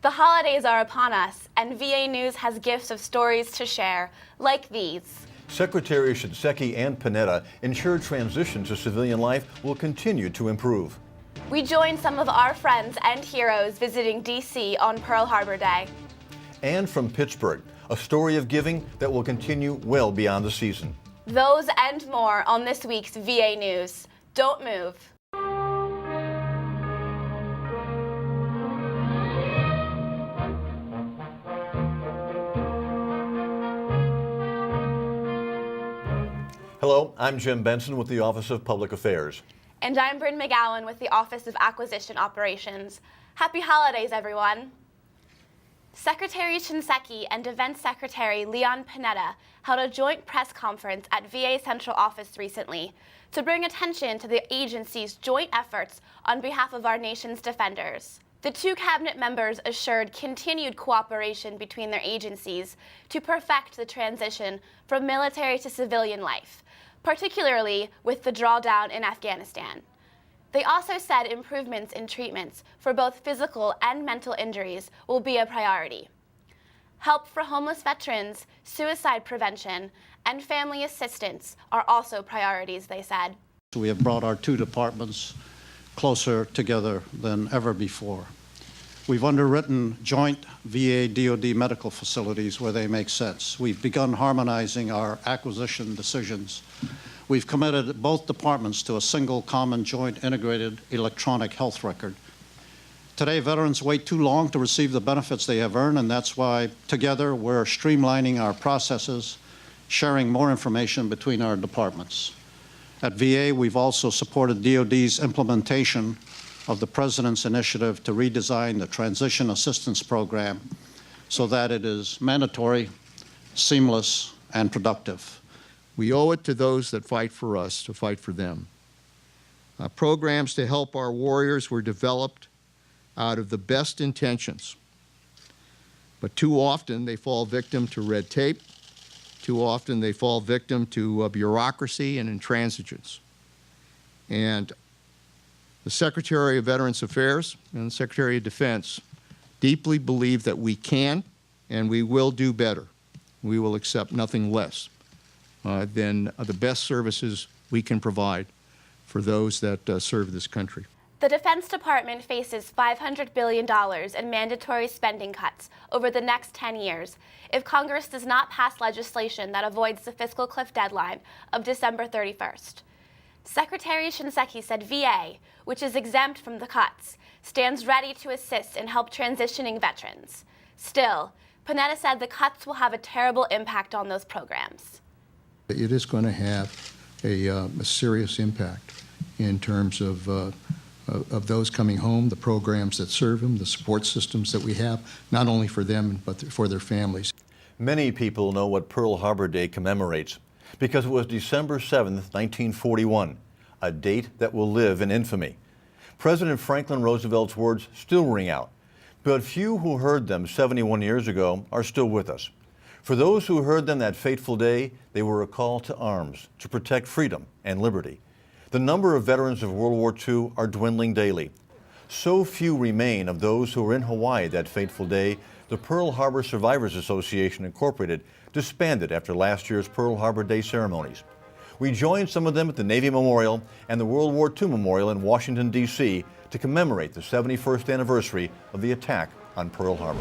The holidays are upon us, and VA News has gifts of stories to share, like these. Secretary Shinseki and Panetta ensure transition to civilian life will continue to improve. We joined some of our friends and heroes visiting D.C. on Pearl Harbor Day. And from Pittsburgh, a story of giving that will continue well beyond the season. Those and more on this week's VA News. Don't move. Hello, I'm Jim Benson with the Office of Public Affairs. And I'm Bryn McGowan with the Office of Acquisition Operations. Happy holidays, everyone. Secretary Shinseki and Defense Secretary Leon Panetta held a joint press conference at VA Central Office recently to bring attention to the agency's joint efforts on behalf of our nation's defenders. The two cabinet members assured continued cooperation between their agencies to perfect the transition from military to civilian life, particularly with the drawdown in Afghanistan. They also said improvements in treatments for both physical and mental injuries will be a priority. Help for homeless veterans, suicide prevention, and family assistance are also priorities, they said. We have brought our two departments closer together than ever before. We've underwritten joint VA-DoD medical facilities where they make sense. We've begun harmonizing our acquisition decisions. We've committed both departments to a single common joint integrated electronic health record. Today, veterans wait too long to receive the benefits they have earned, and that's why together we're streamlining our processes, sharing more information between our departments. At VA, we've also supported DoD's implementation of the President's initiative to redesign the Transition Assistance Program so that it is mandatory, seamless, and productive. We owe it to those that fight for us to fight for them. Programs to help our warriors were developed out of the best intentions, but too often they fall victim to red tape. Too often they fall victim to bureaucracy and intransigence. And the Secretary of Veterans Affairs and the Secretary of Defense deeply believe that we can and we will do better. We will accept nothing less than the best services we can provide for those that serve this country. The Defense Department faces $500 billion in mandatory spending cuts over the next 10 years if Congress does not pass legislation that avoids the fiscal cliff deadline of December 31st. Secretary Shinseki said VA, which is exempt from the cuts, stands ready to assist and help transitioning veterans. Still, Panetta said the cuts will have a terrible impact on those programs. It is going to have a serious impact in terms of those coming home, the programs that serve them, the support systems that we have, not only for them, but for their families. Many people know what Pearl Harbor Day commemorates because it was December 7th, 1941, a date that will live in infamy. President Franklin Roosevelt's words still ring out, but few who heard them 71 years ago are still with us. For those who heard them that fateful day, they were a call to arms to protect freedom and liberty. The number of veterans of World War II are dwindling daily. So few remain of those who were in Hawaii that fateful day, the Pearl Harbor Survivors Association Incorporated disbanded after last year's Pearl Harbor Day ceremonies. We joined some of them at the Navy Memorial and the World War II Memorial in Washington, D.C. to commemorate the 71st anniversary of the attack on Pearl Harbor.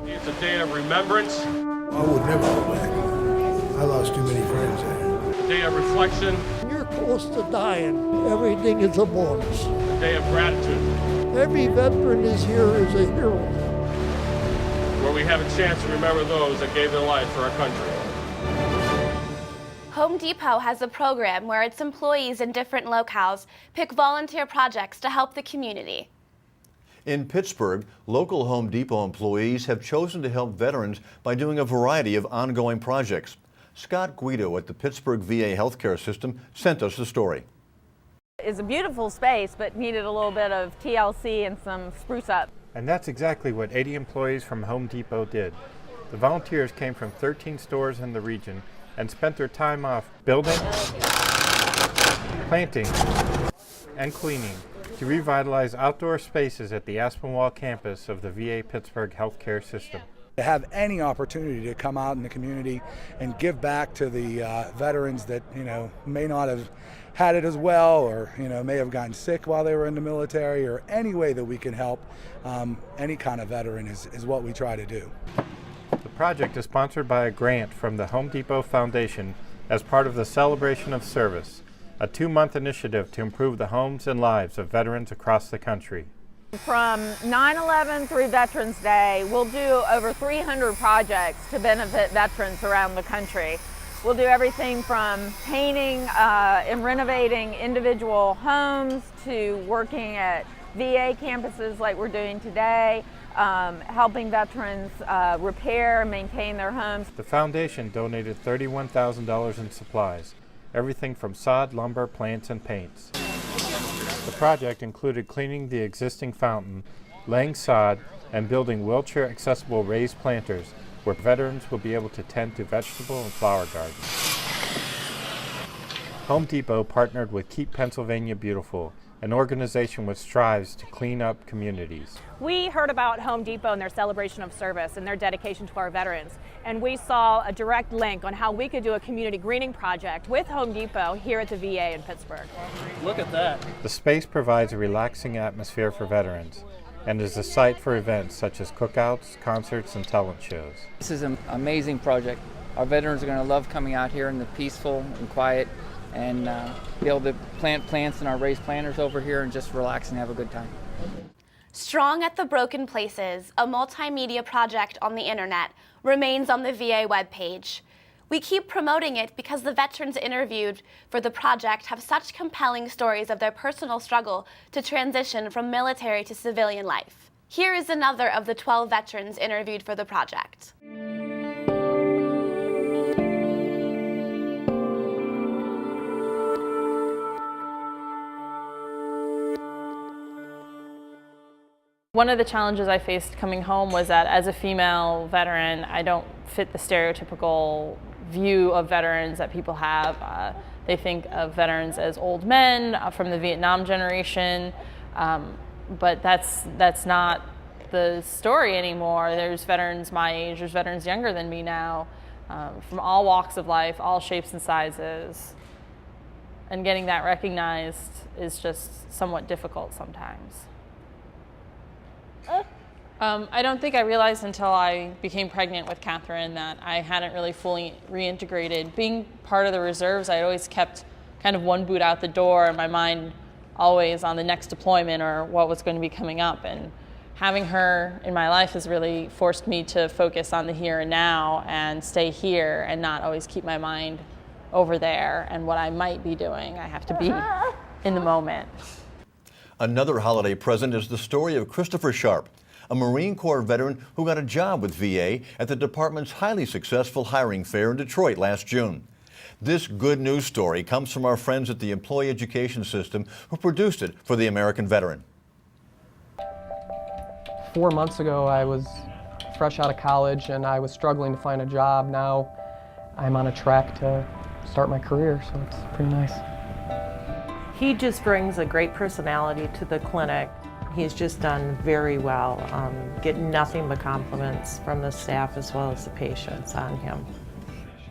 It's a day of remembrance. I would never go back. I lost too many friends there. A day of reflection. You're close to dying. Everything is a bonus. A day of gratitude. Every veteran is here as a hero. Where we have a chance to remember those that gave their life for our country. Home Depot has a program where its employees in different locales pick volunteer projects to help the community. In Pittsburgh, local Home Depot employees have chosen to help veterans by doing a variety of ongoing projects. Scott Guido at the Pittsburgh VA healthcare system sent us the story. It's a beautiful space, but needed a little bit of TLC and some spruce up. And that's exactly what 80 employees from Home Depot did. The volunteers came from 13 stores in the region and spent their time off building, planting, and cleaning to revitalize outdoor spaces at the Aspinwall campus of the VA Pittsburgh Healthcare System. To have any opportunity to come out in the community and give back to the veterans that, may not have had it as well, or, may have gotten sick while they were in the military, or any way that we can help any kind of veteran is what we try to do. The project is sponsored by a grant from the Home Depot Foundation as part of the Celebration of Service, a 2-month initiative to improve the homes and lives of veterans across the country. From 9/11 through Veterans Day, we'll do over 300 projects to benefit veterans around the country. We'll do everything from painting and renovating individual homes to working at VA campuses like we're doing today, helping veterans repair and maintain their homes. The foundation donated $31,000 in supplies, everything from sod, lumber, plants, and paints. The project included cleaning the existing fountain, laying sod, and building wheelchair-accessible raised planters where veterans will be able to tend to vegetable and flower gardens. Home Depot partnered with Keep Pennsylvania Beautiful, an organization which strives to clean up communities. We heard about Home Depot and their celebration of service and their dedication to our veterans, and we saw a direct link on how we could do a community greening project with Home Depot here at the VA in Pittsburgh. Look at that. The space provides a relaxing atmosphere for veterans and is a site for events such as cookouts, concerts, and talent shows. This is an amazing project. Our veterans are going to love coming out here in the peaceful and quiet and be able to plant plants in our raised planters over here and just relax and have a good time. Strong at the Broken Places, a multimedia project on the internet, remains on the VA webpage. We keep promoting it because the veterans interviewed for the project have such compelling stories of their personal struggle to transition from military to civilian life. Here is another of the 12 veterans interviewed for the project. One of the challenges I faced coming home was that as a female veteran, I don't fit the stereotypical view of veterans that people have. They think of veterans as old men from the Vietnam generation, but that's not the story anymore. There's veterans my age, there's veterans younger than me now, from all walks of life, all shapes and sizes. And getting that recognized is just somewhat difficult sometimes. I don't think I realized until I became pregnant with Catherine that I hadn't really fully reintegrated. Being part of the reserves, I always kept kind of one boot out the door and my mind always on the next deployment or what was going to be coming up. And having her in my life has really forced me to focus on the here and now and stay here and not always keep my mind over there and what I might be doing. I have to be in the moment. Another holiday present is the story of Christopher Sharp, a Marine Corps veteran who got a job with VA at the department's highly successful hiring fair in Detroit last June. This good news story comes from our friends at the Employee Education System who produced it for the American veteran. 4 months ago, I was fresh out of college and I was struggling to find a job. Now I'm on a track to start my career, so it's pretty nice. He just brings a great personality to the clinic. He's just done very well, getting nothing but compliments from the staff as well as the patients on him.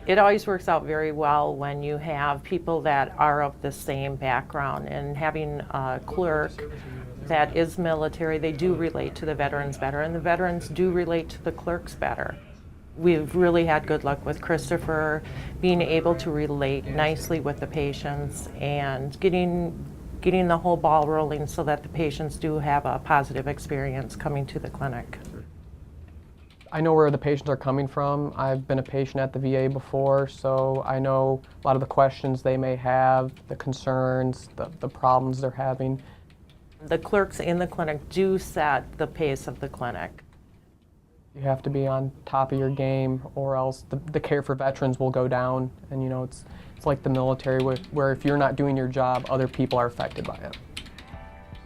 It always works out very well when you have people that are of the same background, and having a clerk that is military, they do relate to the veterans better, and the veterans do relate to the clerks better. We've really had good luck with Christopher being able to relate nicely with the patients and getting the whole ball rolling so that the patients do have a positive experience coming to the clinic. I know where the patients are coming from. I've been a patient at the VA before, so I know a lot of the questions they may have, the concerns, the problems they're having. The clerks in the clinic do set the pace of the clinic. You have to be on top of your game or else the care for veterans will go down, and you know, it's like the military where if you're not doing your job, other people are affected by it.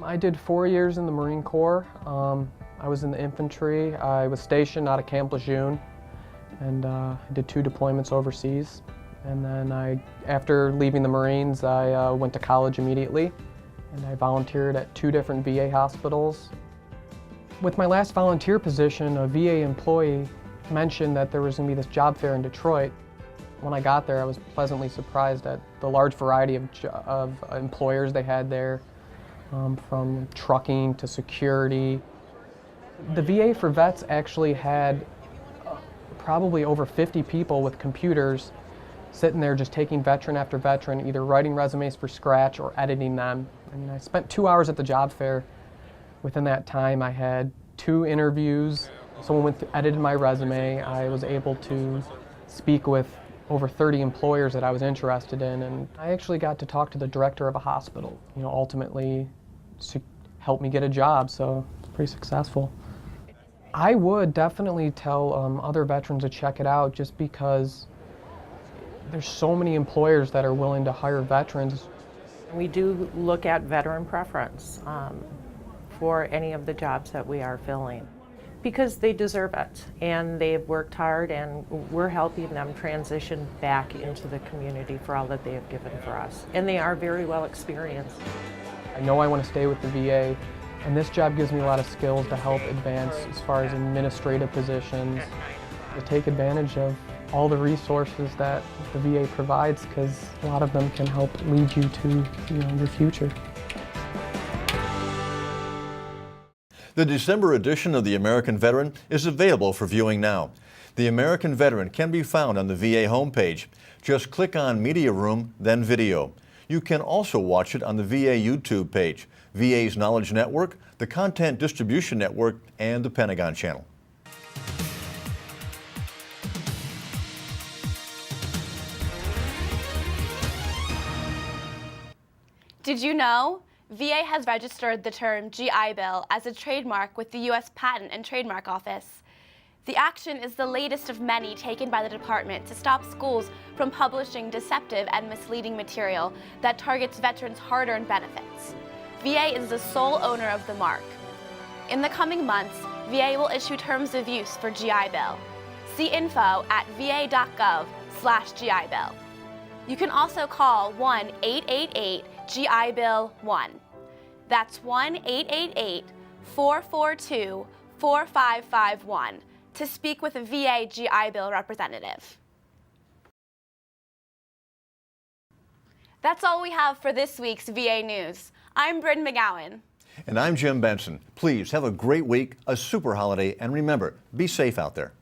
I did 4 years in the Marine Corps. I was in the infantry. I was stationed out of Camp Lejeune, and I did 2 deployments overseas. And then after leaving the Marines, I went to college immediately and I volunteered at 2 different VA hospitals. With my last volunteer position, a VA employee mentioned that there was going to be this job fair in Detroit. When I got there, I was pleasantly surprised at the large variety of employers they had there, from trucking to security. The VA for Vets actually had probably over 50 people with computers sitting there just taking veteran after veteran, either writing resumes from scratch or editing them. I mean, I spent 2 hours at the job fair. Within that time, I had 2 interviews. Someone went through, edited my resume. I was able to speak with over 30 employers that I was interested in, and I actually got to talk to the director of a hospital. You know, ultimately helped me get a job, so it's pretty successful. I would definitely tell other veterans to check it out, just because there's so many employers that are willing to hire veterans. We do look at veteran preference for any of the jobs that we are filling, because they deserve it and they've worked hard, and we're helping them transition back into the community for all that they have given for us. And they are very well experienced. I know I want to stay with the VA, and this job gives me a lot of skills to help advance as far as administrative positions, to take advantage of all the resources that the VA provides, because a lot of them can help lead you to your future. The December edition of The American Veteran is available for viewing now. The American Veteran can be found on the VA homepage. Just click on Media Room, then Video. You can also watch it on the VA YouTube page, VA's Knowledge Network, the Content Distribution Network, and the Pentagon Channel. Did you know? VA has registered the term GI Bill as a trademark with the U.S. Patent and Trademark Office. The action is the latest of many taken by the department to stop schools from publishing deceptive and misleading material that targets veterans' hard-earned benefits. VA is the sole owner of the mark. In the coming months, VA will issue terms of use for GI Bill. See info at va.gov/GI Bill. You can also call 1-888-GI-BILL-1. That's 1-888-442-4551 to speak with a VA GI Bill representative. That's all we have for this week's VA News. I'm Bryn McGowan. And I'm Jim Benson. Please have a great week, a super holiday, and remember, be safe out there.